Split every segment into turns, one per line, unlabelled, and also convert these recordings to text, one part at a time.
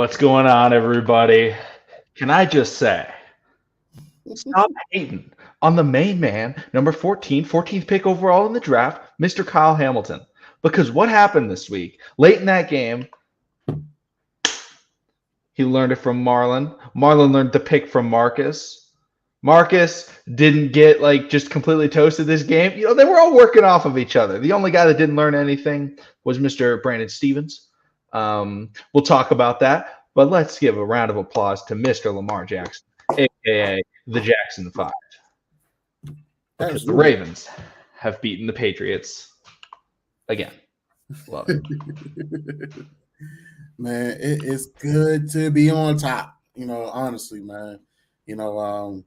What's going on, everybody? Can I just say, stop hating on the main man, number 14, 14th pick overall in the draft, Mr. Kyle Hamilton. Because what happened this week? Late in that game, he learned it from Marlon. Marlon learned the pick from Marcus. Marcus didn't get just completely toasted this game. They were all working off of each other. The only guy that didn't learn anything was Mr. Brandon Stevens. We'll talk about that, but let's give a round of applause to Mr. Lamar Jackson, aka the Jackson 5, because the Ravens have beaten the Patriots again. Love it.
Man, it is good to be on top. Honestly, man. Definitely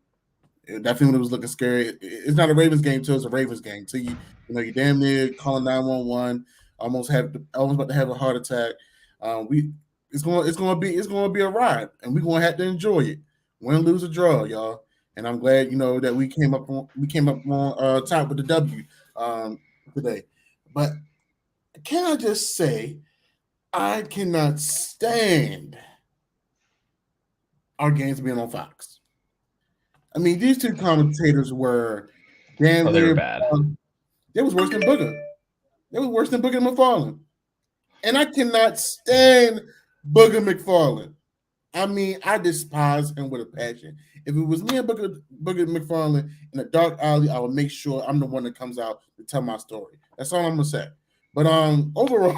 when it was looking scary. It's not a Ravens game till it's a Ravens game. Till you damn near calling 911, almost about to have a heart attack. It's gonna be a ride, and we're gonna have to enjoy it. Win, lose, or draw, y'all. And I'm glad that we came up on top with the W today. But can I just say, I cannot stand our games being on Fox. I mean, these two commentators were damn
they
near
were bad.
They was worse than Booger. They was worse than Booger McFarland. And I cannot stand Booger McFarland. I mean, I despise him with a passion. If it was me and Booger McFarland in a dark alley, I would make sure I'm the one that comes out to tell my story. That's all I'm gonna say. But overall,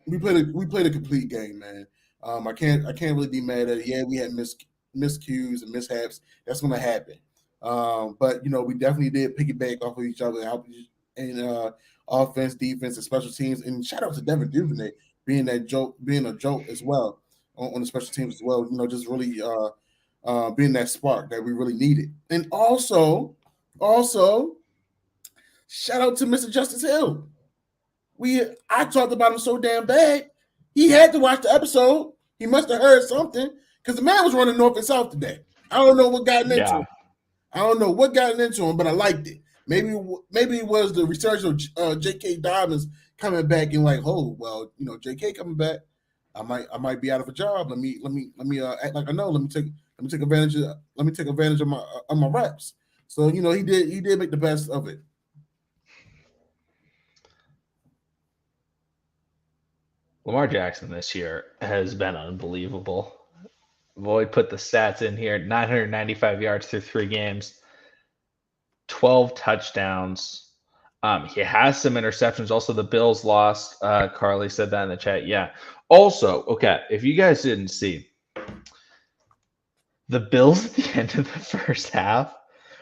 we played a complete game, man. I can't really be mad at it. Yeah, we had miscues and mishaps. That's gonna happen. But we definitely did piggyback off of each other, and offense, defense, and special teams. And shout out to Devin Duvernay being a joke as well on the special teams as well. Just really being that spark that we really needed. And also, shout out to Mr. Justice Hill. I talked about him so damn bad. He had to watch the episode. He must have heard something because the man was running north and south today. I don't know what got into him. I don't know what got into him, but I liked it. Maybe it was the research of J.K. Dobbins coming back and J.K. coming back. I might be out of a job. Let me act like I know. Let me take advantage of my reps. So he did make the best of it.
Lamar Jackson this year has been unbelievable. Void put the stats in here: 995 yards through 3 games, 12 touchdowns. He has some interceptions. Also, the Bills lost. Carly said that in the chat. Yeah. Also, okay, if you guys didn't see, the Bills at the end of the first half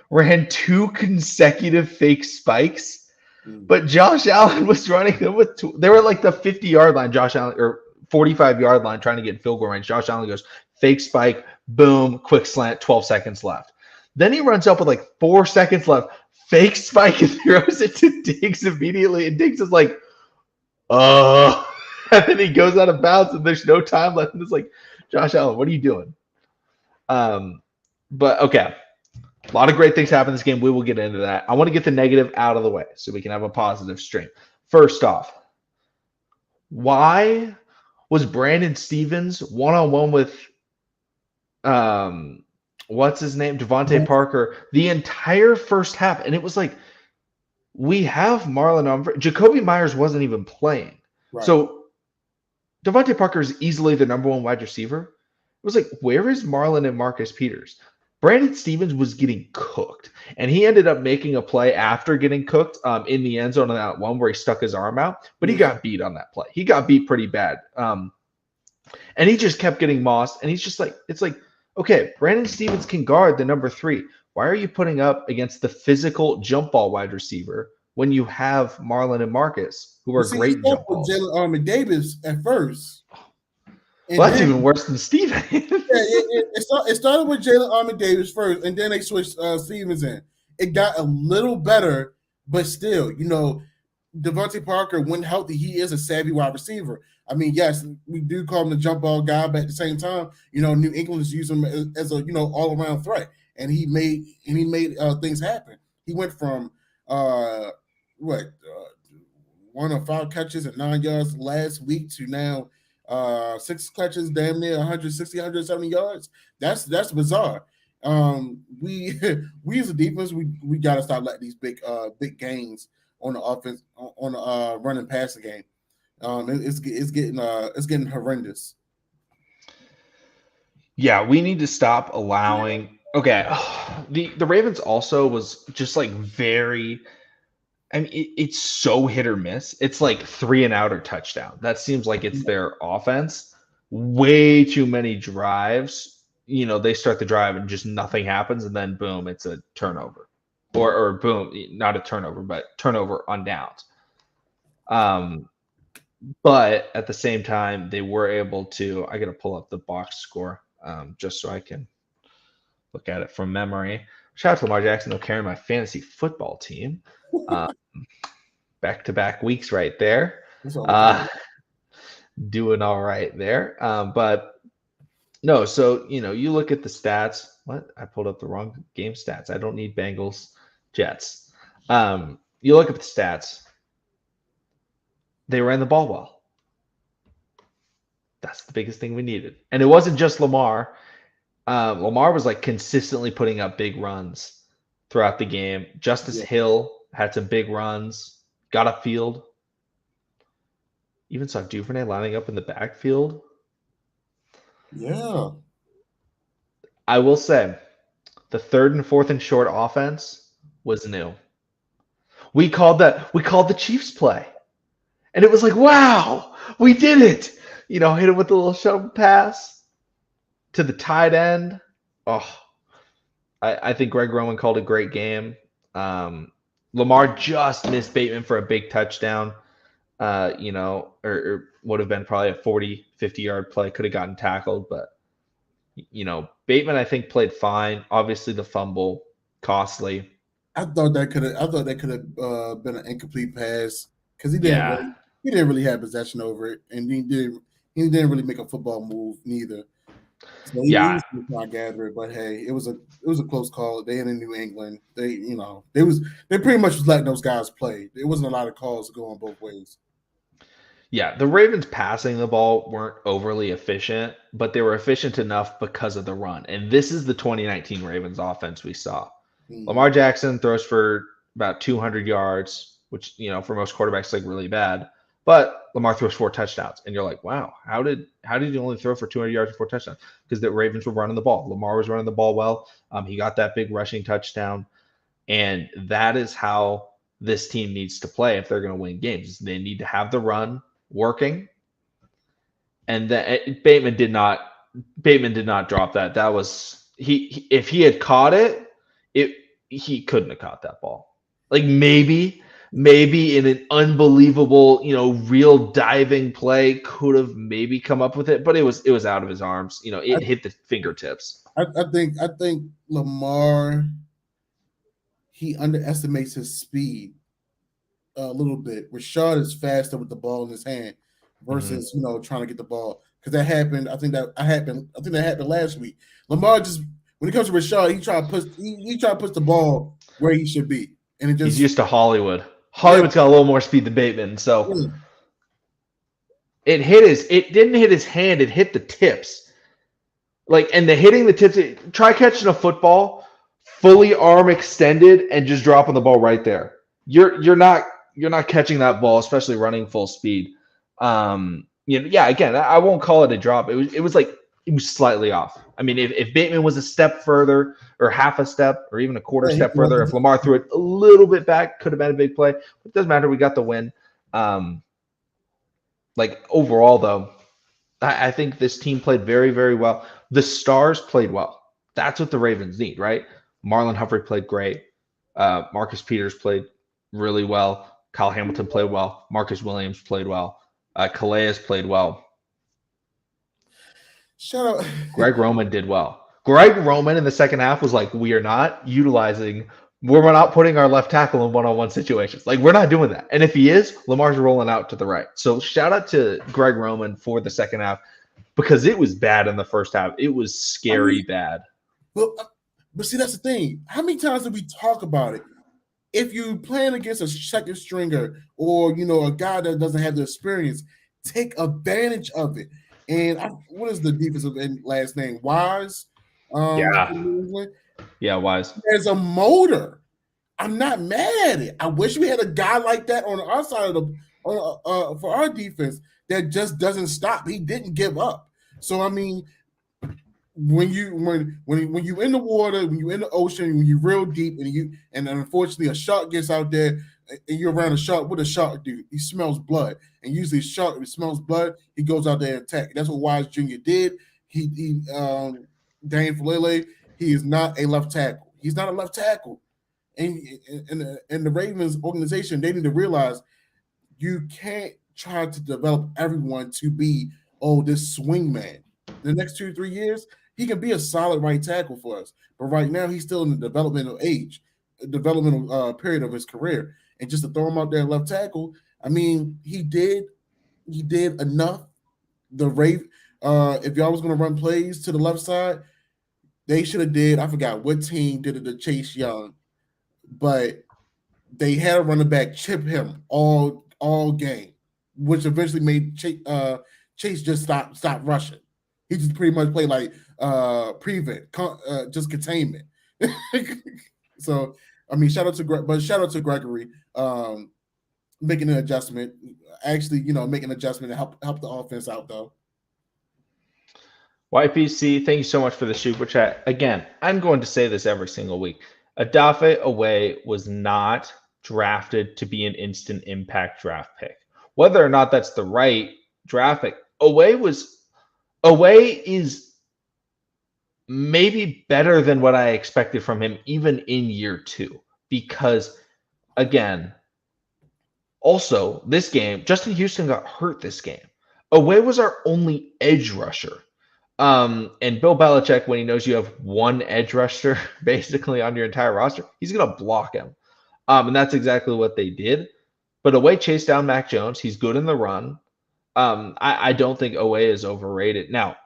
ran 2 consecutive fake spikes. But Josh Allen was running them with they were like the 50-yard line, Josh Allen, or 45-yard line trying to get field goal range. Josh Allen goes, fake spike, boom, quick slant, 12 seconds left. Then he runs up with 4 seconds left, fake spike, and throws it to Diggs immediately. And Diggs is like, and then he goes out of bounds, and there's no time left. And it's like, Josh Allen, what are you doing? But okay. A lot of great things happen in this game. We will get into that. I want to get the negative out of the way so we can have a positive stream. First off, why was Brandon Stevens one-on-one with what's his name? Devontae Parker the entire first half? And it was like, we have Marlon on. Jacoby Myers wasn't even playing. Right. So Devontae Parker is easily the number 1 wide receiver. It was like, where is Marlon and Marcus Peters? Brandon Stevens was getting cooked, and he ended up making a play after getting cooked in the end zone on that one where he stuck his arm out, but he got beat on that play. He got beat pretty bad, and he just kept getting mossed, and he's just like, it's like, okay, Brandon Stevens can guard the number 3. Why are you putting up against the physical jump ball wide receiver when you have Marlon and Marcus, who are great jump balls?
Jalen Davis at first.
Well, that's even worse than Steven.
It started with Jalen Davis first, and then they switched Stevens in. It got a little better, but still, Devontae Parker, when healthy, he is a savvy wide receiver. I mean, yes, we do call him the jump ball guy, but at the same time, New England is using him as a all around threat, and he made things happen. He went from 1 of 5 catches and 9 yards last week to now 6 catches, damn near 160, 170 yards. That's bizarre. We as a defense, we got to stop letting these big gains on the offense on the running passing game. It's getting horrendous.
Yeah, we need to stop allowing. Okay, the Ravens also was just like very. I mean, it's so hit or miss. It's like 3 and out or touchdown. That seems like it's their offense. Way too many drives. They start the drive and just nothing happens, and then boom, it's a turnover, or boom, not a turnover, but turnover on downs. But at the same time, they were able to. I got to pull up the box score just so I can look at it from memory. Shout out to Lamar Jackson, though, carrying my fantasy football team. Back-to-back weeks right there. Doing all right there. But no, so, you look at the stats. What? I pulled up the wrong game stats. I don't need Bengals, Jets. You look at the stats. They ran the ball well. That's the biggest thing we needed. And it wasn't just Lamar. Lamar was like consistently putting up big runs throughout the game. Justice Hill had some big runs, got upfield. Even saw Duvernay lining up in the backfield.
Yeah.
I will say, the 3rd and 4th and short offense was new. We called the Chiefs play. And it was like, wow, we did it. Hit him with a little shuttle pass to the tight end. Oh, I think Greg Roman called a great game. Lamar just missed Bateman for a big touchdown. Or would have been probably a 40, 50-yard play. Could have gotten tackled, but Bateman, I think, played fine. Obviously, the fumble, costly.
I thought that could have been an incomplete pass because he didn't really have possession over it, and he didn't really make a football move neither. So he was trying to gather it, but hey, it was a close call. They in New England. They pretty much was letting those guys play. There wasn't a lot of calls going both ways.
Yeah, the Ravens passing the ball weren't overly efficient, but they were efficient enough because of the run. And this is the 2019 Ravens offense we saw. Mm-hmm. Lamar Jackson throws for about 200 yards, which, for most quarterbacks is like really bad. But Lamar throws 4 touchdowns. And you're like, wow, how did he only throw for 200 yards and 4 touchdowns? Because the Ravens were running the ball. Lamar was running the ball well. He got that big rushing touchdown. And that is how this team needs to play if they're going to win games. They need to have the run working, and Bateman did not drop that. That was if he had caught it, he couldn't have caught that ball. Like maybe in an unbelievable, real diving play could have maybe come up with it, but it was out of his arms. It hit the fingertips.
I think Lamar, he underestimates his speed a little bit. Rashad is faster with the ball in his hand versus trying to get the ball, because that happened. I think that happened last week. Lamar just, when it comes to Rashad, he try to push the ball where he should be, and
he's used to Hollywood. Hollywood's got a little more speed than Bateman, so it didn't hit his hand. It hit the tips, and the hitting the tips. Try catching a football fully arm extended and just dropping the ball right there. You're not catching that ball, especially running full speed. Again, I won't call it a drop. It was slightly off. I mean, if Bateman was a step further or half a step or even a quarter step further, if Lamar threw it a little bit back, could have been a big play. It doesn't matter. We got the win. Overall, though, I think this team played very, very well. The stars played well. That's what the Ravens need, right? Marlon Humphrey played great. Marcus Peters played really well. Kyle Hamilton played well. Marcus Williams played well. Calais played well.
Shut up.
Greg Roman did well. Greg Roman in the second half was like, we're not putting our left tackle in one-on-one situations. We're not doing that. And if he is, Lamar's rolling out to the right. So shout out to Greg Roman for the second half, because it was bad in the first half. It was scary bad.
But see, that's the thing. How many times did we talk about it? If you playing against a second stringer or, a guy that doesn't have the experience, take advantage of it. And what is the defensive last name? Wise.
Yeah. Yeah, Wise.
There's a motor. I'm not mad at it. I wish we had a guy like that on our side of the for our defense that just doesn't stop. He didn't give up. So I mean, when you in the water, when you in the ocean, when you're real deep, and unfortunately a shark gets out there and you're around a shark, what does a shark do? He smells blood, and usually a shark, if he smells blood, he goes out there and attack. That's what Wise Jr. did. He Dane Falele, he is not a left tackle. He's not a left tackle. And the Ravens organization, they need to realize you can't try to develop everyone to be, this swing man. The next 2-3 years, he can be a solid right tackle for us. But right now, he's still in the developmental period of his career. And just to throw him out there left tackle, I mean, he did enough. If y'all was going to run plays to the left side, they should have did. I forgot what team did it to Chase Young, but they had a running back chip him all game, which eventually made Chase just stop rushing. He just pretty much played like prevent, just containment. So I mean, shout out to Gregory making an adjustment. Actually, making an adjustment to help the offense out though.
YPC, thank you so much for the super chat. Again, I'm going to say this every single week. Adaye Oweh was not drafted to be an instant impact draft pick. Whether or not that's the right draft pick, Oweh is maybe better than what I expected from him even in year 2. Because, again, also, this game, Justin Houston got hurt this game. Oweh was our only edge rusher. And Bill Belichick, when he knows you have one edge rusher basically on your entire roster, he's going to block him. And that's exactly what they did. But Oweh chased down Mac Jones. He's good in the run. I don't think Oweh is overrated. Now,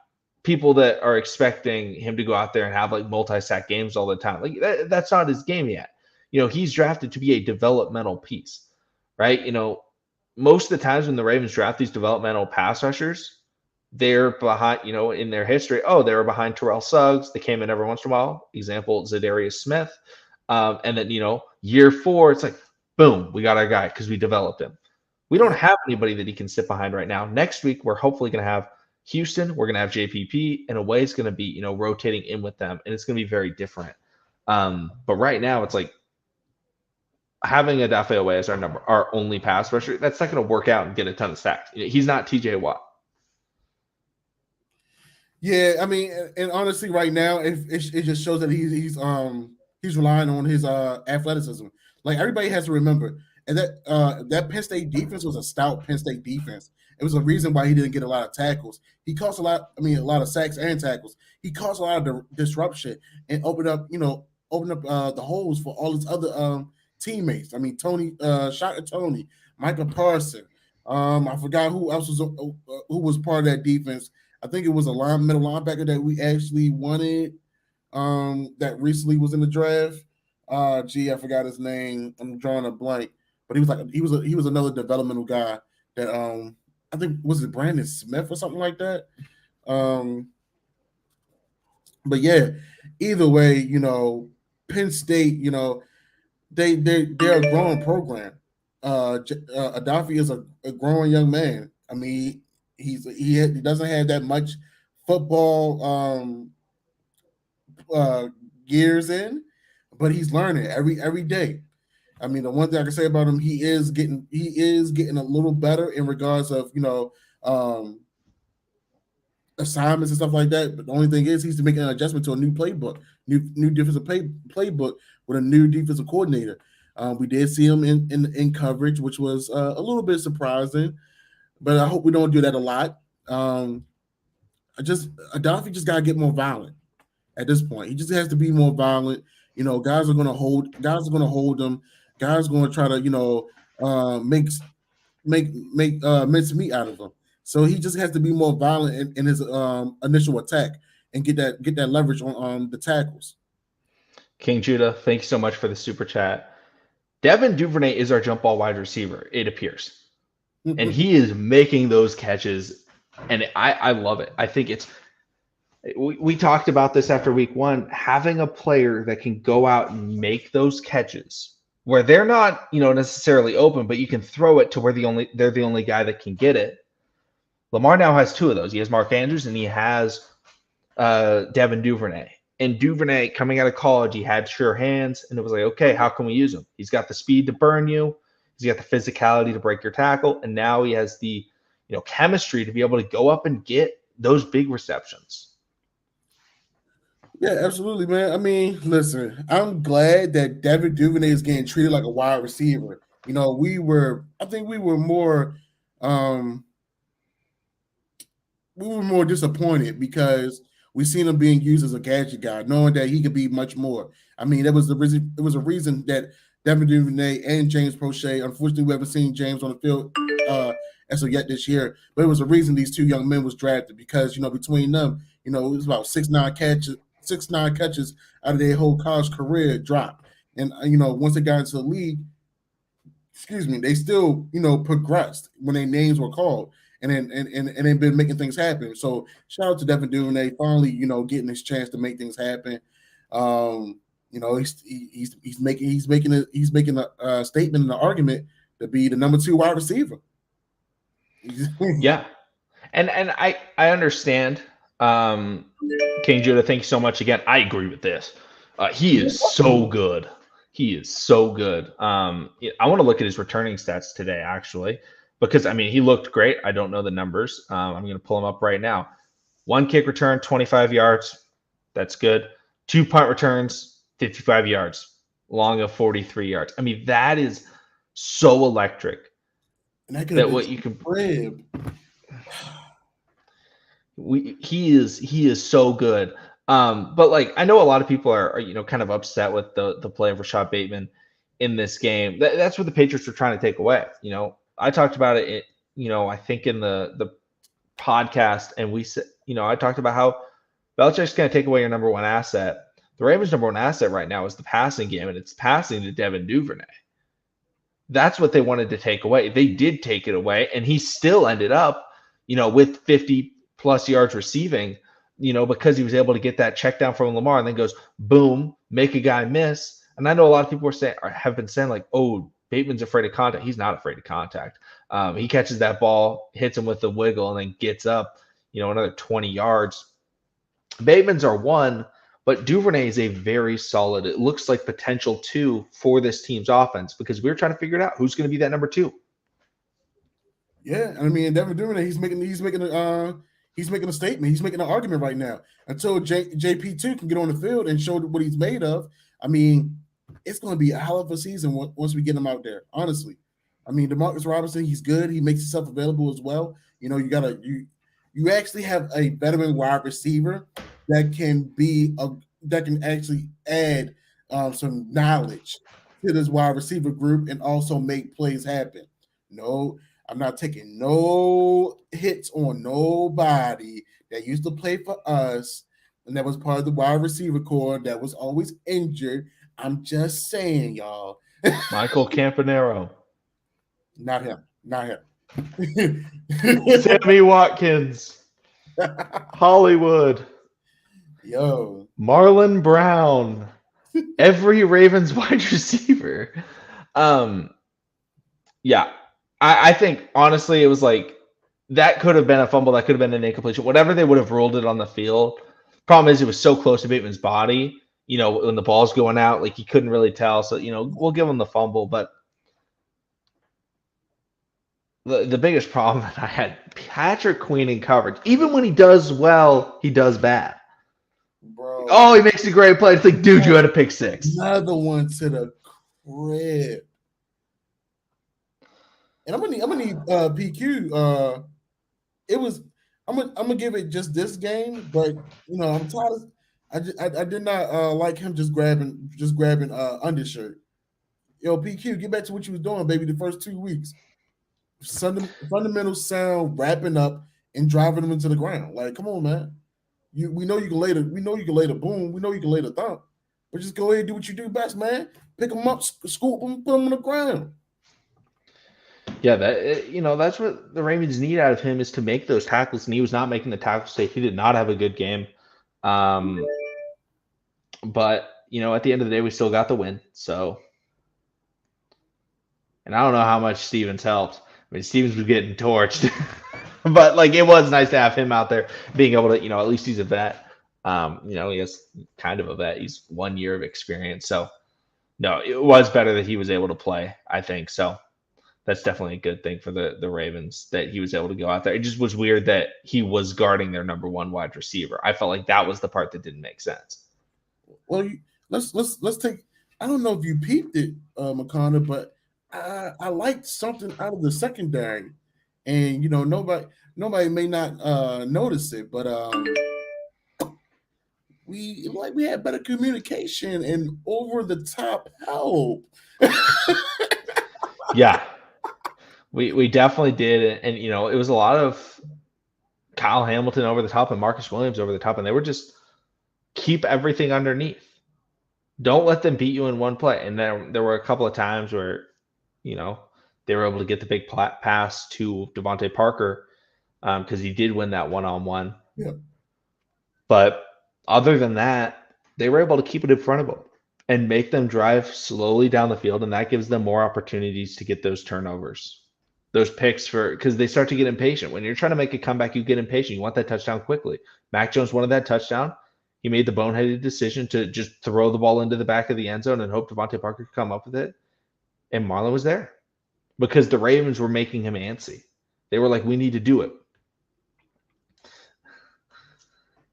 people that are expecting him to go out there and have like multi-sack games all the time, like that's not his game yet. He's drafted to be a developmental piece, right? Most of the times when the Ravens draft these developmental pass rushers, they're behind, in their history. Oh, they were behind Terrell Suggs. They came in every once in a while. Example, Zadarius Smith. And then, year 4, it's like, boom, we got our guy because we developed him. We don't have anybody that he can sit behind right now. Next week, we're hopefully going to have Houston. We're going to have JPP. And Oweh is going to be, rotating in with them. And it's going to be very different. But right now, it's like having Adaye Oweh as our only pass rusher, that's not going to work out and get a ton of sacks. He's not TJ Watt.
Yeah, I mean, and honestly, right now, it just shows that he's relying on his athleticism. Like everybody has to remember, and that Penn State defense was a stout Penn State defense. It was a reason why he didn't get a lot of tackles. He caused a lot of sacks and tackles. He caused a lot of disruption and opened up the holes for all his other teammates. I mean, Shaka Tony, Micah Parson. I forgot who else was part of that defense. I think it was a middle linebacker that we actually wanted that recently was in the draft. I forgot his name. I'm drawing a blank. But he was another developmental guy that I think was it Brandon Smith or something like that. But yeah, either way, Penn State, they're a growing program. Adaye is a growing young man. I mean, he doesn't have that much football years in, but he's learning every day. I mean, the one thing I can say about him, he is getting a little better in regards of assignments and stuff like that. But the only thing is, he's making an adjustment to a new playbook, new defensive playbook with a new defensive coordinator. We did see him in coverage, which was a little bit surprising. But I hope we don't do that a lot. Adaye just gotta get more violent at this point. He just has to be more violent. Guys are gonna hold him. Guys are gonna try to, make mincemeat out of him. So he just has to be more violent in his initial attack and get that leverage on the tackles.
King Judah, thank you so much for the super chat. Devin Duvernay is our jump ball wide receiver, it appears. and he is making those catches, and I love it. I think we talked about this after week one, having a player that can go out and make those catches where they're not, necessarily open, but you can throw it to where they're the only guy that can get it. Lamar now has two of those. He has Mark Andrews and he has Devin Duvernay. And Duvernay, coming out of college, he had sure hands, and it was like, okay, how can we use him? He's got the speed to burn you. He's got the physicality to break your tackle, and now he has the, chemistry to be able to go up and get those big receptions.
Yeah, absolutely, man. I mean, listen, I'm glad that Devin Duvernay is getting treated like a wide receiver. I think we were more disappointed because we seen him being used as a gadget guy, knowing that he could be much more. I mean, it was a reason that Devin Duvernay and James Prochet, unfortunately, we haven't seen James on the field as of yet this year, but it was a reason these two young men was drafted because, between them, it was about 6'9" catches out of their whole college career dropped. And, once they got into the league, they still, progressed when their names were called. And then been making things happen. So shout out to Devin Duvernay finally, getting his chance to make things happen. He's making a statement and an argument to be the number 2 wide receiver.
Yeah, and I understand. King Judah, thank you so much again. I agree with this. He is so good. He is so good. I want to look at his returning stats today, actually. Because, he looked great. I don't know the numbers. I'm going to pull them up right now. 1 kick return, 25 yards. That's good. 2 punt returns, 55 yards. Long of 43 yards. That is so electric.
And that what you can crib.
He is so good. But I know a lot of people are kind of upset with the play of Rashad Bateman in this game. That's what the Patriots were trying to take away. I talked about it, I think in the podcast, and we said, I talked about how Belichick's going to take away your number 1 asset. The Ravens' number 1 asset right now is the passing game, and it's passing to Devin Duvernay. That's what they wanted to take away. They did take it away, and he still ended up, with 50-plus yards receiving, because he was able to get that check down from Lamar and then goes, boom, make a guy miss. And I know a lot of people have been saying, like, oh, Bateman's afraid of contact. He's not afraid of contact. He catches that ball, hits him with the wiggle, and then gets up, another 20 yards. Bateman's our 1, but Duvernay is a very solid, it looks like potential 2 for this team's offense because we were trying to figure it out. Who's going to be that number 2?
Yeah, Devin Duvernay, he's making a statement. He's making an argument right now. Until JP2 can get on the field and show what he's made of, it's going to be a hell of a season once we get him out there, honestly. Demarcus Robinson, he's good. He makes himself available as well. You actually have a veteran wide receiver that can actually add some knowledge to this wide receiver group and also make plays happen. No, I'm not taking no hits on nobody that used to play for us and that was part of the wide receiver core that was always injured. I'm just saying, y'all.
Michael Campanaro.
Not him.
Sammy Watkins. Hollywood.
Yo.
Marlon Brown. Every Ravens wide receiver. Yeah. I think, honestly, it was like that could have been a fumble. That could have been an incompletion. Whatever they would have ruled it on the field. Problem is, it was so close to Bateman's body. When the ball's going out, like he couldn't really tell. So, we'll give him the fumble. But the biggest problem that I had, Patrick Queen in coverage. Even when he does well, he does bad.
Bro.
Oh, he makes a great play. It's like, dude, you had a pick 6.
Another one to the crib. And I'm gonna need PQ. I'm gonna give it just this game, but I'm tired of. I did not like him just grabbing undershirt. Yo, PQ, get back to what you was doing, baby. The first 2 weeks, fundamental sound, wrapping up and driving them into the ground. Like, come on, man. We know you can lay the boom. We know you can lay the thump. But just go ahead and do what you do best, man. Pick them up, scoop them, put them on the ground.
Yeah, that's what the Ravens need out of him is to make those tackles, and he was not making the tackles today. He did not have a good game. But at the end of the day, we still got the win. So, and I don't know how much Stevens helped. I mean, Stevens was getting torched, but it was nice to have him out there being able to, at least he's a vet. He has kind of a vet. He's 1 year of experience. So, no, it was better that he was able to play, I think. So, that's definitely a good thing for the Ravens that he was able to go out there. It just was weird that he was guarding their number one wide receiver. I felt like that was the part that didn't make sense.
Well, let's take. I don't know if you peeped it, McConnell, but I liked something out of the secondary, and nobody may not notice it, but we had better communication and over the top help.
Yeah. We definitely did, and it was a lot of Kyle Hamilton over the top and Marcus Williams over the top, and they were just keep everything underneath. Don't let them beat you in one play. And there were a couple of times where, they were able to get the big pass to Devontae Parker because he did win that one-on-one.
Yeah.
But other than that, they were able to keep it in front of them and make them drive slowly down the field, and that gives them more opportunities to get those turnovers. Those picks because they start to get impatient. When you're trying to make a comeback, you get impatient. You want that touchdown quickly. Mac Jones wanted that touchdown. He made the boneheaded decision to just throw the ball into the back of the end zone and hope Devontae Parker could come up with it. And Marlon was there because the Ravens were making him antsy. They were like, we need to do it.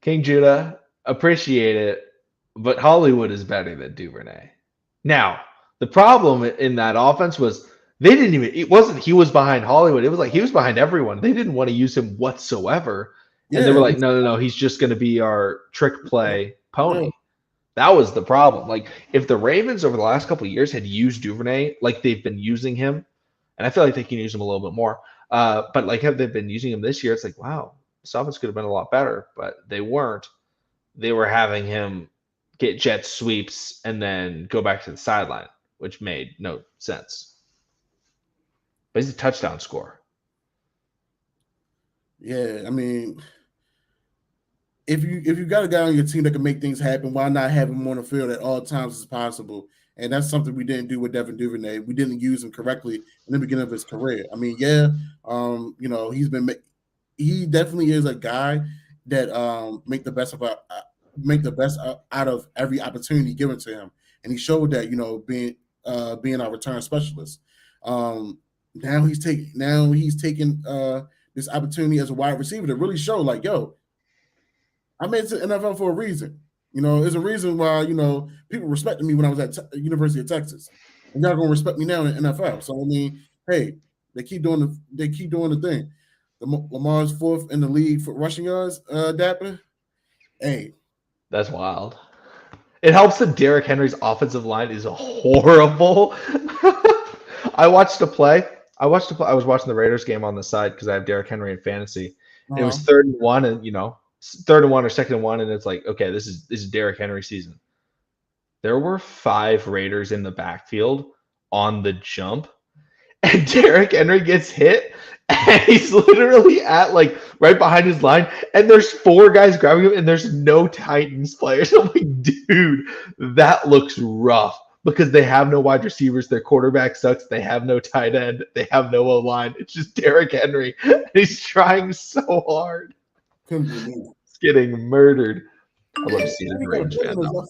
King Judah, appreciate it, but Hollywood is better than Duvernay. Now, the problem in that offense was it wasn't he was behind Hollywood. It was like he was behind everyone. They didn't want to use him whatsoever. And they were like, no, he's just going to be our trick play pony. Yeah. That was the problem. If the Ravens over the last couple of years had used Duvernay like they've been using him, and I feel like they can use him a little bit more, but have they been using him this year, it's like, wow, this offense could have been a lot better, but they weren't. They were having him get jet sweeps and then go back to the sideline, which made no sense. But he's a touchdown scorer.
Yeah, I mean, if you got a guy on your team that can make things happen, why not have him on the field at all times as possible? And that's something we didn't do with Devin Duvernay. We didn't use him correctly in the beginning of his career. I mean, he definitely is a guy that make the best out of every opportunity given to him, and he showed that being our return specialist. Now he's taking this opportunity as a wide receiver to really show I made it to the NFL for a reason. There's a reason why, people respected me when I was at University of Texas. And y'all gonna respect me now in the NFL. So I mean, hey, they keep doing the thing. Lamar's fourth in the league for rushing yards, Dapper. Hey.
That's wild. It helps that Derrick Henry's offensive line is horrible. I was watching the Raiders game on the side because I have Derrick Henry in fantasy. It was 3rd and 1, and 3rd and 1 or 2nd and 1, and it's like, okay, this is Derrick Henry season. There were 5 Raiders in the backfield on the jump, and Derrick Henry gets hit, and he's literally at right behind his line, and there's 4 guys grabbing him, and there's no Titans players. I'm like, dude, that looks rough. Because they have no wide receivers, their quarterback sucks, they have no tight end, they have no O-line. It's just Derrick Henry. He's trying so hard. He's getting murdered. I love seeing Ravens fan though.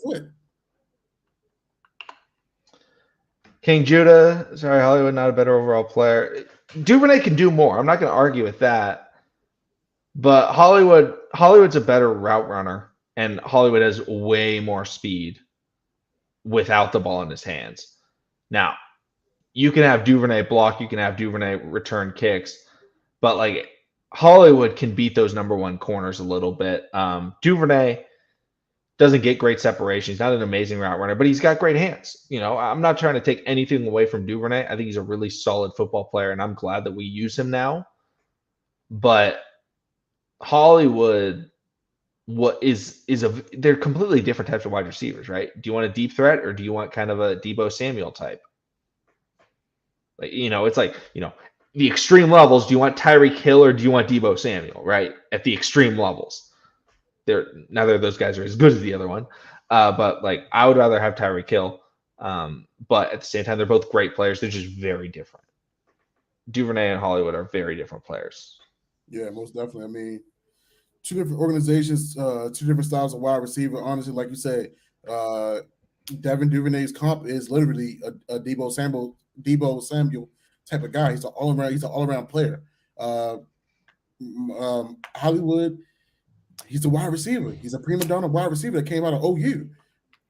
King Judah, sorry, Hollywood, not a better overall player. Duvernay can do more. I'm not going to argue with that. But Hollywood's a better route runner, and Hollywood has way more speed without the ball in his hands. Now, you can have Duvernay block, you can have Duvernay return kicks, but Hollywood can beat those number one corners a little bit. Duvernay doesn't get great separation. He's not an amazing route runner, but he's got great hands. I'm not trying to take anything away from Duvernay. I think he's a really solid football player, and I'm glad that we use him now. But Hollywood, they're completely different types of wide receivers, right? Do you want a deep threat or do you want kind of a Deebo Samuel type? It's the extreme levels, do you want Tyreek Hill or do you want Deebo Samuel, right? At the extreme levels. Neither of those guys are as good as the other one. But like I would rather have Tyreek Hill. But at the same time, they're both great players. They're just very different. Duvernay and Hollywood are very different players.
Yeah, most definitely. I mean, two different organizations, two different styles of wide receiver. Honestly, like you said, Devin Duvernay's comp is literally a Deebo Samuel type of guy. He's an all around player. Hollywood, he's a wide receiver. He's a prima donna wide receiver that came out of OU.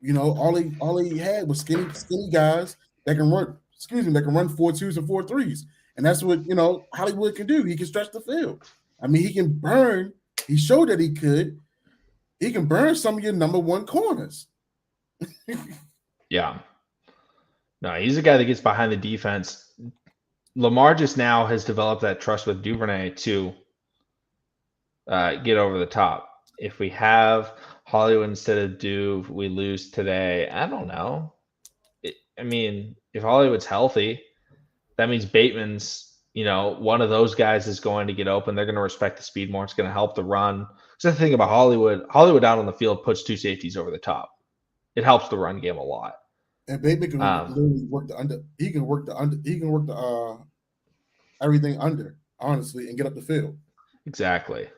You know, all he had was skinny guys that can run. Excuse me, that can run 4.2s and 4.3s, and that's what Hollywood can do. He can stretch the field. I mean, he can burn. He showed that he could. He can burn some of your number one corners.
Yeah. No, he's a guy that gets behind the defense. Lamar just now has developed that trust with Duvernay to get over the top. If we have Hollywood instead of Duve, we lose today. I don't know. I mean, if Hollywood's healthy, that means Bateman's, one of those guys is going to get open. They're going to respect the speed more. It's going to help the run. Because the thing about Hollywood out on the field puts two safeties over the top. It helps the run game a lot.
And Bateman can literally work the under. He can work the under. He can work the everything under, honestly, and get up the field.
Exactly.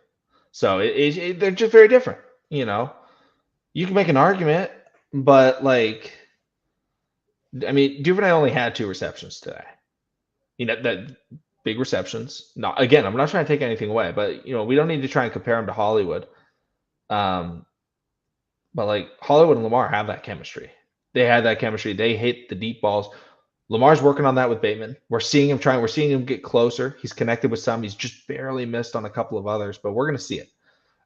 So they're just very different. You can make an argument, but Duvernay only had 2 receptions today. That big receptions. No, again, I'm not trying to take anything away, but we don't need to try and compare him to Hollywood. But Hollywood and Lamar have that chemistry. They had that chemistry. They hit the deep balls. Lamar's working on that with Bateman. We're seeing him trying. We're seeing him get closer. He's connected with some. He's just barely missed on a couple of others, but we're going to see it.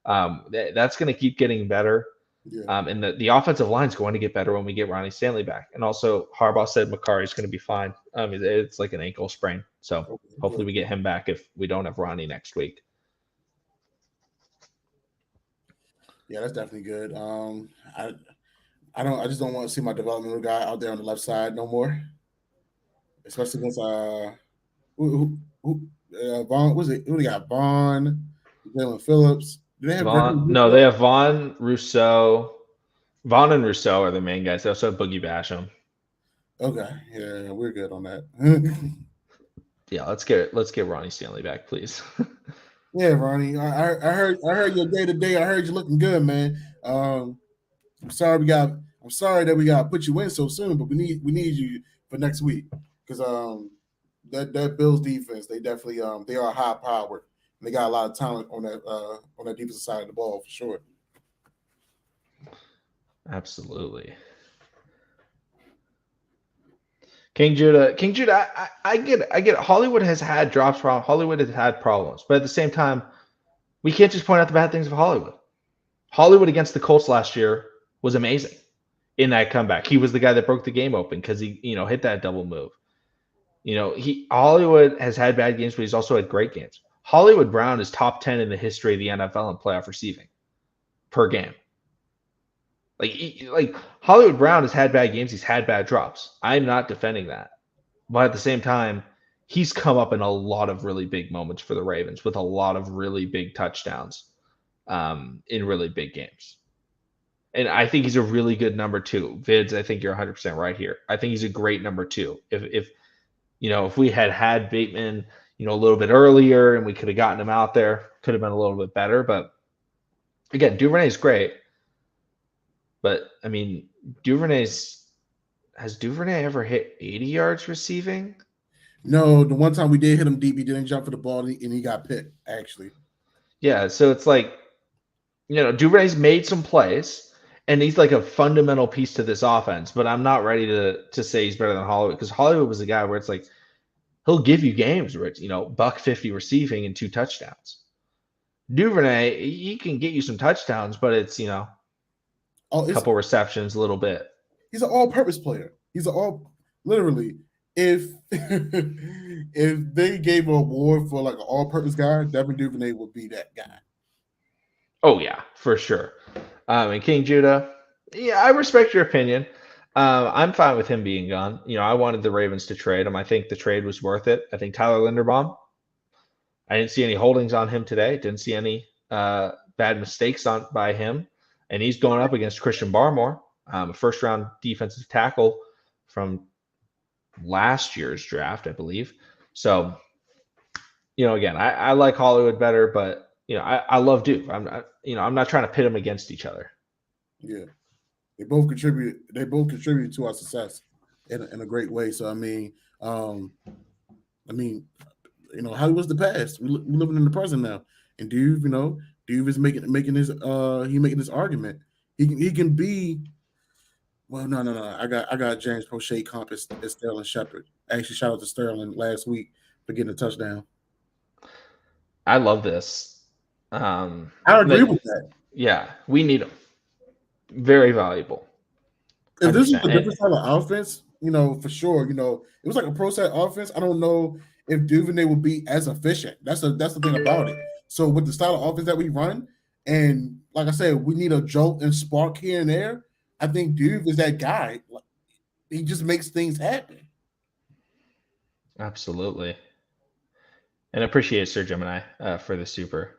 That's going to keep getting better. Yeah. And the offensive line is going to get better when we get Ronnie Stanley back. And also, Harbaugh said Makari's going to be fine. It's like an ankle sprain. So hopefully we get him back if we don't have Ronnie next week.
Yeah, that's definitely good. I just don't want to see my developmental guy out there on the left side no more. Especially against Vaughn. What's it? Who they got? Vaughn, Jalen Phillips. Do they have
Vaughn? No, they have Vaughn, Rousseau. Vaughn and Rousseau are the main guys. They also have Boogie Basham.
Okay, yeah, we're good on that.
Yeah, let's get Ronnie Stanley back, please.
Yeah, Ronnie. I heard your day to day. I heard you looking good, man. I'm sorry that we got to put you in so soon, but we need you for next week because that Bills defense, they definitely they are high powered. They got a lot of talent on that defensive side of the ball for sure.
Absolutely. King Judah, I get it. Hollywood has had drops from Hollywood has had problems, but at the same time, we can't just point out the bad things of Hollywood. Hollywood against the Colts last year was amazing in that comeback. He was the guy that broke the game open because he, hit that double move. Hollywood has had bad games, but he's also had great games. Hollywood Brown is top 10 in the history of the NFL in playoff receiving per game. Like Hollywood Brown has had bad games. He's had bad drops. I'm not defending that. But at the same time, he's come up in a lot of really big moments for the Ravens with a lot of really big touchdowns in really big games. And I think he's a really good number 2. Vids, I think you're 100% right here. I think he's a great number 2. If we had Bateman, a little bit earlier and we could have gotten him out there, could have been a little bit better. But again, Duvernay's great. But has Duvernay ever hit 80 yards receiving?
No, the one time we did hit him deep, he didn't jump for the ball and he got picked, actually.
Yeah, so it's like, Duvernay's made some plays and he's like a fundamental piece to this offense, but I'm not ready to say he's better than Hollywood because Hollywood was a guy where it's like, he'll give you games where it's, $150 receiving and 2 touchdowns. Duvernay, he can get you some touchdowns, but it's, a couple receptions, a little bit.
He's an all-purpose player. Literally, if they gave an award for like an all-purpose guy, Devin Duvernay would be that guy.
Oh yeah, for sure. And King Judah, yeah, I respect your opinion. I'm fine with him being gone. I wanted the Ravens to trade him. I think the trade was worth it. I think Tyler Linderbaum, I didn't see any holdings on him today. Didn't see any bad mistakes by him. And he's going up against Christian Barmore, a first-round defensive tackle from last year's draft, I believe. So, again, I like Hollywood better, but I love Duke. I'm not trying to pit them against each other.
Yeah, they both contribute. They both contribute to our success in a great way. So Hollywood's the past. We're living in the present now, and Duke is making this argument. He can be. Well, no. I got James Prochet comp as Sterling Shepard. Actually, shout out to Sterling last week for getting a touchdown.
I love this.
I agree with that.
Yeah, we need them. Very valuable. 100%.
If this is a different style of offense, for sure, it was like a pro set offense. I don't know if Duvernay would be as efficient. That's the thing about it. So with the style of offense that we run, and like I said, we need a jolt and spark here and there. I think Duve is that guy. He just makes things happen.
Absolutely. And appreciate Sir Gemini for the super.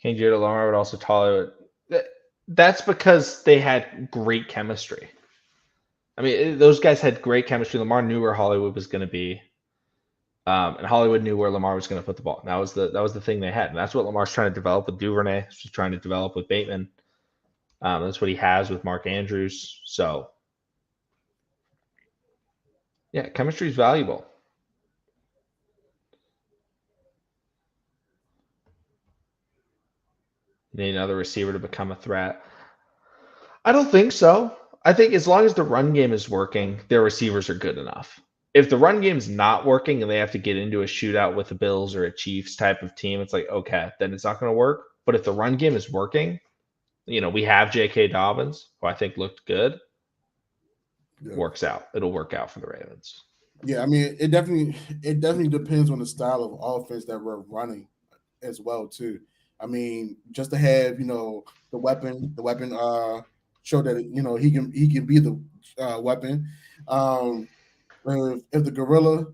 King Judah Lamar would also tolerate. That's because they had great chemistry. I mean, those guys had great chemistry. Lamar knew where Hollywood was going to be, and Hollywood knew where Lamar was going to put the ball. And that was the thing they had, and that's what Lamar's trying to develop with Duvernay. He's trying to develop with Bateman. That's what he has with Mark Andrews. So, yeah, chemistry is valuable. Need another receiver to become a threat. I don't think so. I think as long as the run game is working, their receivers are good enough. If the run game's not working and they have to get into a shootout with the Bills or a Chiefs type of team, it's like, okay, then it's not going to work. But if the run game is working, we have J.K. Dobbins, who I think looked good. Yeah. Works out. It'll work out for the Ravens.
Yeah, I mean, it definitely depends on the style of offense that we're running as well, too. I mean, just to have the weapon show that he can be the weapon. If the gorilla,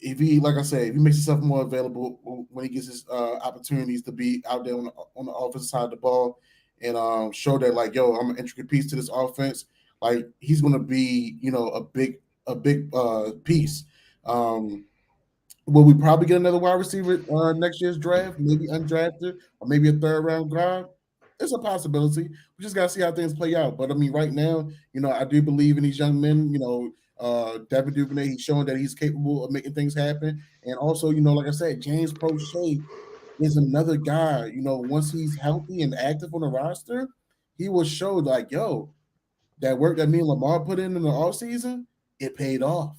if he makes himself more available when he gets his opportunities to be out there on the offensive side of the ball and show that I'm an intricate piece to this offense, he's going to be a big piece. Will we probably get another wide receiver next year's draft? Maybe undrafted or maybe a third round guy. It's a possibility. We just got to see how things play out. But I mean, right now, I do believe in these young men. Devin Duvernay, he's showing that he's capable of making things happen. And also, like I said, James Prochet is another guy. Once he's healthy and active on the roster, he will show that work that me and Lamar put in the offseason, it paid off.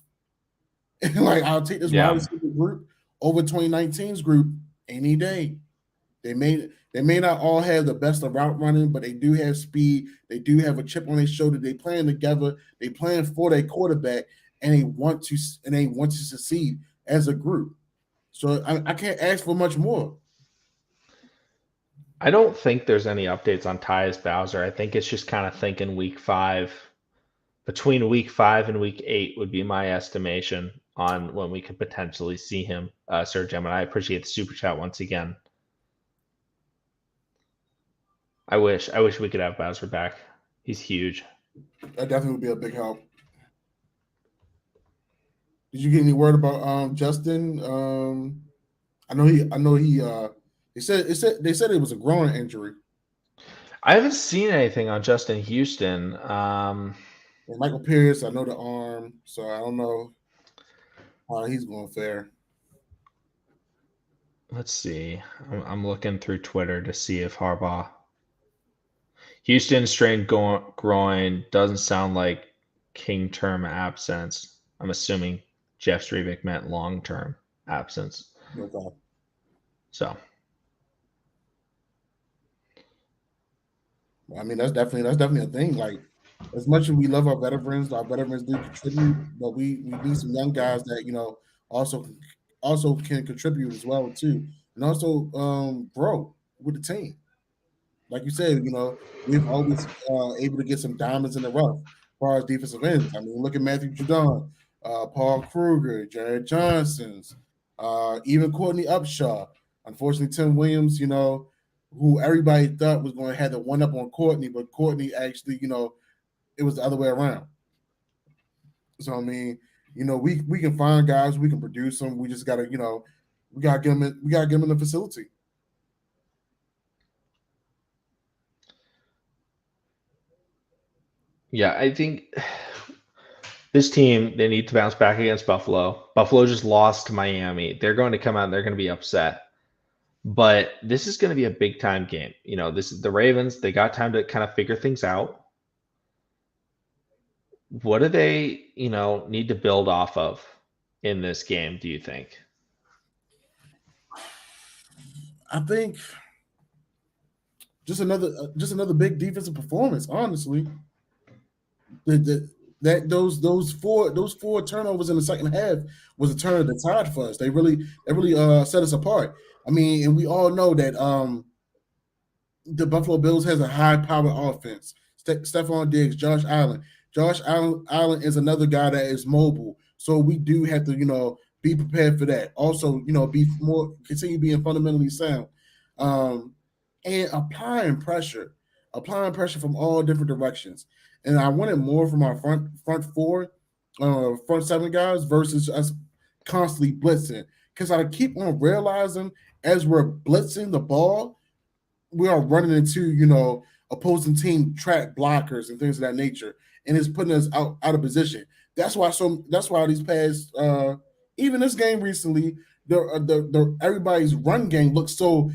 I'll take this wide receiver group over 2019's group any day. They may not all have the best of route running, but they do have speed. They do have a chip on their shoulder. They playing together. They playing for their quarterback, and they want to succeed as a group. So I can't ask for much more.
I don't think there's any updates on Tyus Bowser. I think it's just kind of thinking week 5. Between week 5 and week 8 would be my estimation on when we could potentially see him. Sir Gemini, I appreciate the super chat once again. I wish we could have Bowser back. He's huge.
That definitely would be a big help. Did you get any word about Justin? I know he they said it was a groin injury.
I haven't seen anything on Justin Houston.
And Michael Pierce, I know the arm, so I don't know how he's going to fare.
Let's see. I'm looking through Twitter to see if Harbaugh. Houston strained groin doesn't sound like king term absence. I'm assuming Jeff Strebick meant long term absence.
Okay.
So.
I mean, that's definitely a thing. As much as we love our veterans do contribute, but we need some young guys that also can contribute as well too, and also grow with the team. Like you said, we've always able to get some diamonds in the rough. far as defensive ends. I mean, look at Matthew Judon, Paul Kruger, Jared Johnson's, even Courtney Upshaw. Unfortunately, Tim Williams, who everybody thought was going to have the one up on Courtney, but Courtney actually, it was the other way around. So I mean, we can find guys, we can produce them. We just gotta, we gotta get them in the facility.
Yeah, I think this team, they need to bounce back against Buffalo. Buffalo just lost to Miami. They're going to come out and they're going to be upset. But this is going to be a big time game. This is the Ravens. They got time to kind of figure things out. What do they, need to build off of in this game, do you think?
I think just another big defensive performance, honestly. Those four turnovers in the second half was a turn of the tide for us. They really set us apart. I mean, and we all know that the Buffalo Bills has a high-powered offense. Stephon Diggs, Josh Allen. Josh Allen is another guy that is mobile. So we do have to, be prepared for that. Also, continue being fundamentally sound. And applying pressure from all different directions. And I wanted more from our front four, front seven guys versus us constantly blitzing. Because I keep on realizing as we're blitzing the ball, we are running into, opposing team track blockers and things of that nature. And it's putting us out of position. That's why these past even this game recently, the everybody's run game looks so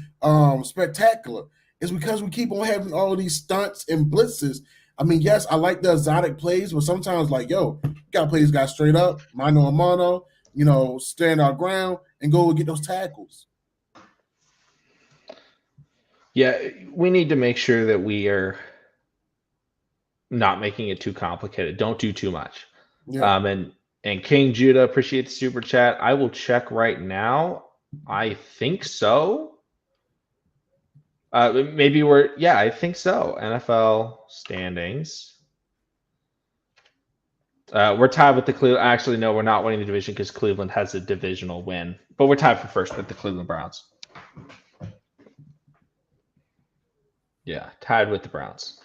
spectacular. It's because we keep on having all of these stunts and blitzes. I mean, yes, I like the exotic plays, but sometimes you gotta play these guys straight up, mano a mano, stand our ground and go and get those tackles.
Yeah, we need to make sure that we are not making it too complicated. Don't do too much.
Yeah.
And King Judah, appreciate the super chat. I will check right now. I think so. Maybe I think so. NFL standings. We're tied with the Cleveland. Actually, no, we're not winning the division because Cleveland has a divisional win. But we're tied for first with the Cleveland Browns. Yeah, tied with the Browns.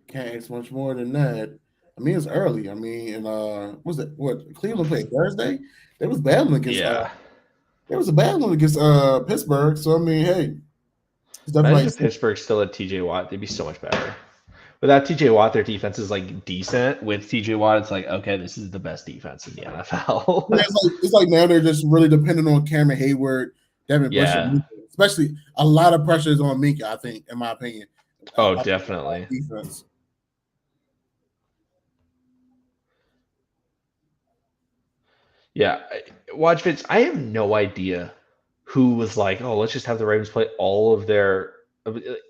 Can't ask much more than that. I mean, it's early. I mean, and was it what Cleveland played Thursday? They was battling against. There was a battling against Pittsburgh. So I mean, hey,
it's imagine if Pittsburgh still had TJ Watt, they'd be so much better. Without TJ Watt, their defense is decent. With TJ Watt, it's okay, this is the best defense in the NFL.
it's like now they're just really dependent on Cameron Hayward, Devin Bush, especially a lot of pressure is on Minka, I think, in my opinion.
Oh, definitely.
Defense.
Yeah, watch Vince. I have no idea who was let's just have the Ravens play all of their.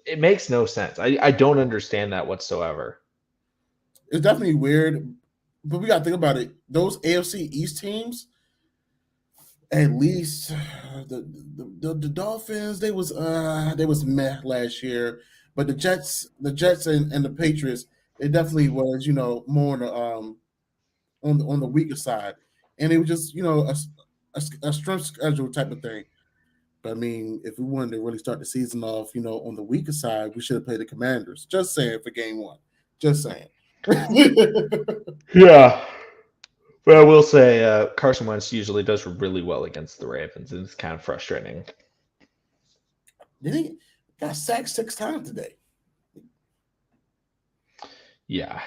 It makes no sense. I don't understand that whatsoever.
It's definitely weird, but we got to think about it. Those AFC East teams, at least the Dolphins, they was meh last year, but the Jets and the Patriots, it definitely was more on the weaker side, and it was just a strength schedule type of thing. But I mean, if we wanted to really start the season off, on the weaker side, we should have played the Commanders. Just saying for game one. Just saying.
Yeah. But I will say Carson Wentz usually does really well against the Ravens, and it's kind of frustrating.
Did he got sacked 6 times today?
Yeah.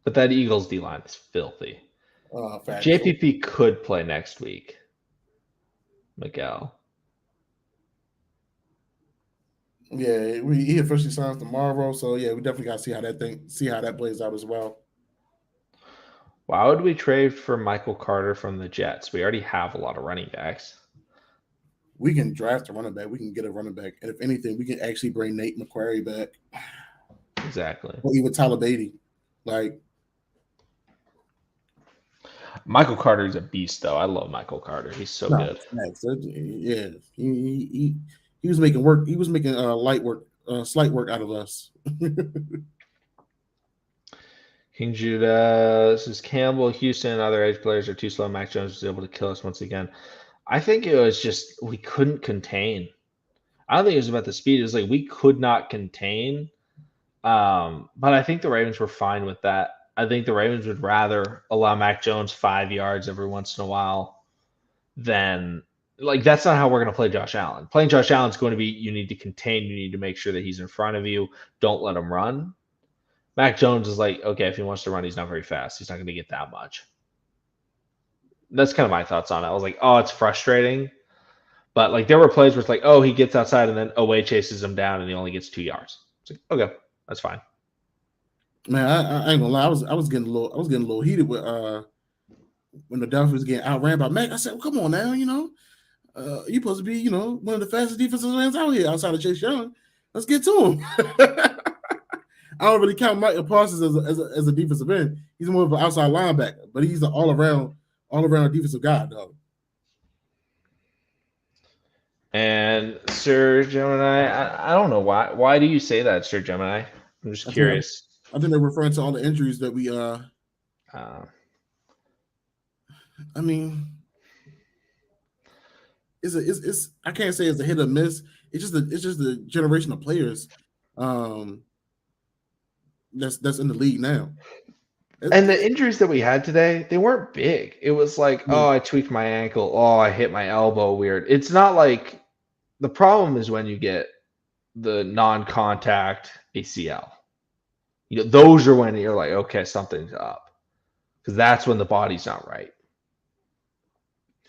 But that Eagles D-line is filthy. JPP could play next week. Miguel.
Yeah, he officially signs tomorrow, so yeah, we definitely got to see how that plays out as well.
Why would we trade for Michael Carter from the Jets? We already have a lot of running backs.
We can draft a running back. We can get a running back, and if anything, we can actually bring Nate McQuarrie back.
Exactly.
Or even Tyler Beatty.
Michael Carter's a beast, though. I love Michael Carter. He's so good.
Yeah, he He was making work. He was making light work, slight work out of us.
King Judah, this is Campbell, Houston, and other edge players are too slow. Mac Jones was able to kill us once again. I think it was just we couldn't contain. I don't think it was about the speed. It was like we could not contain. But I think the Ravens were fine with that. I think the Ravens would rather allow Mac Jones 5 yards every once in a while than like that's not how we're going to play Josh Allen. Playing Josh Allen is going to be you need to contain, you need to make sure that he's in front of you. Don't let him run. Mac Jones is like, okay, if he wants to run, he's not very fast. He's not going to get that much. That's kind of my thoughts on it. I was like, oh, it's frustrating. But like there were plays where it's like, oh, he gets outside and then Oweh chases him down and he only gets 2 yards. It's like, okay, that's fine.
Man, I ain't gonna lie. I was getting a little heated with when the Dolphins was getting outran by Mac. I said, well, come on now, you're supposed to be, one of the fastest defensive ends out here outside of Chase Young. Let's get to him. I don't really count Mike Parsons as a defensive end. He's more of an outside linebacker, but he's an all around defensive guy, though.
And Sir Gemini, I don't know why. Why do you say that, Sir Gemini? I'm just curious.
I think they're referring to all the injuries that we. I mean, it's I can't say it's a hit or miss. It's just a generation of players that's in the league now.
And the injuries that we had today, they weren't big. It was like, oh, I tweaked my ankle. Oh, I hit my elbow weird. It's not like the problem is when you get the non-contact ACL. Those are when you're like, okay, something's up. Because that's when the body's not right.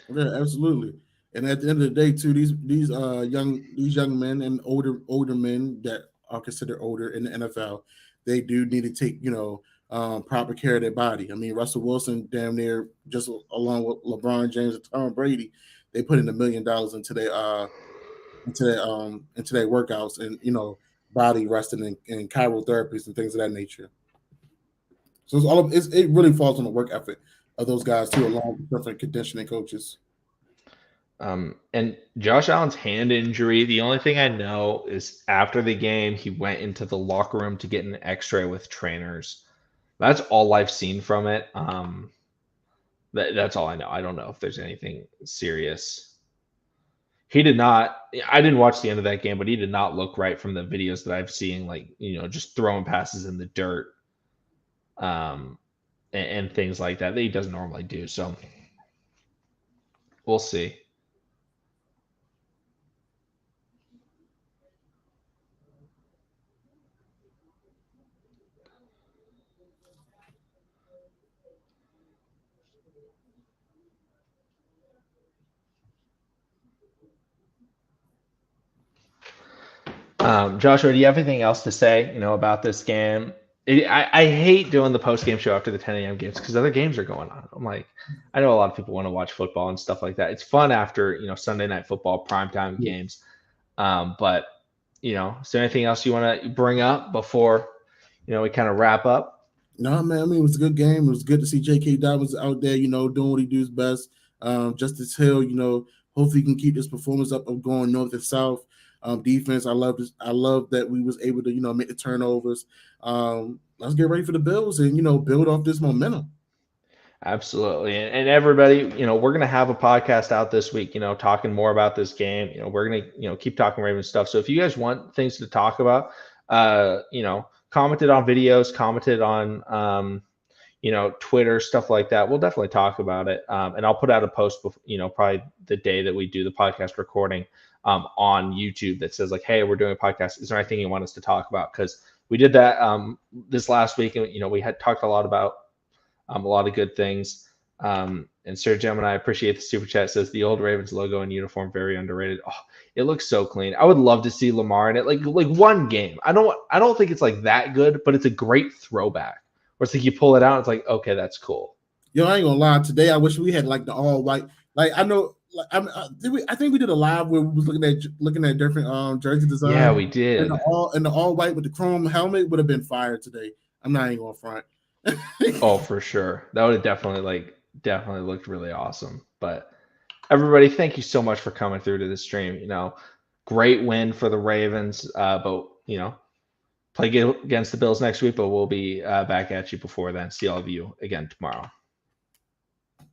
Yeah, absolutely. And at the end of the day, too, these young men and older men that are considered older in the NFL, they do need to take proper care of their body. I mean, Russell Wilson, damn near just along with LeBron James and Tom Brady, they put in $1 million into their workouts and body resting and chirotherapies and things of that nature. So it really falls on the work effort of those guys too, along with different conditioning coaches.
And Josh Allen's hand injury, the only thing I know is after the game, he went into the locker room to get an x-ray with trainers. That's all I've seen from it. That's all I know. I don't know if there's anything serious. I didn't watch the end of that game, but he did not look right from the videos that I've seen, like, just throwing passes in the dirt, and things like that he doesn't normally do. So we'll see. Joshua, do you have anything else to say, about this game? I hate doing the post-game show after the 10 a.m. games because other games are going on. I'm like, I know a lot of people want to watch football and stuff like that. It's fun after, Sunday night football, primetime games. But, is there anything else you want to bring up before, we kind of wrap up?
No, man. I mean, it was a good game. It was good to see J.K. Dobbins out there, doing what he does best. Justice Hill, hopefully he can keep this performance up of going north and south. Defense, I love that we was able to make the turnovers. Let's get ready for the Bills and build off this momentum.
Absolutely. And everybody, we're gonna have a podcast out this week, talking more about this game. We're gonna keep talking Ravens stuff. So if you guys want things to talk about, commented on videos, commented on Twitter, stuff like that, we'll definitely talk about it. And I'll put out a post probably the day that we do the podcast recording on YouTube that says like, hey, we're doing a podcast. Is there anything you want us to talk about? Because we did that this last week, and we had talked a lot about a lot of good things. And Sir Gemini, I appreciate the super chat. Says the old Ravens logo and uniform very underrated. Oh, it looks so clean. I would love to see Lamar in it, like one game. I don't think it's like that good, but it's a great throwback. Where it's like you pull it out, it's like, okay, that's cool.
Yo, I ain't gonna lie. Today, I wish we had like the all white. Like I know. I think we did a live where we was looking at different jersey designs.
Yeah, we did.
And the all white with the chrome helmet would have been fire today. I'm not even going front.
Oh, for sure. That would have definitely looked really awesome. But everybody, thank you so much for coming through to the stream. Great win for the Ravens, but play against the Bills next week. But we'll be back at you before then. See all of you again tomorrow.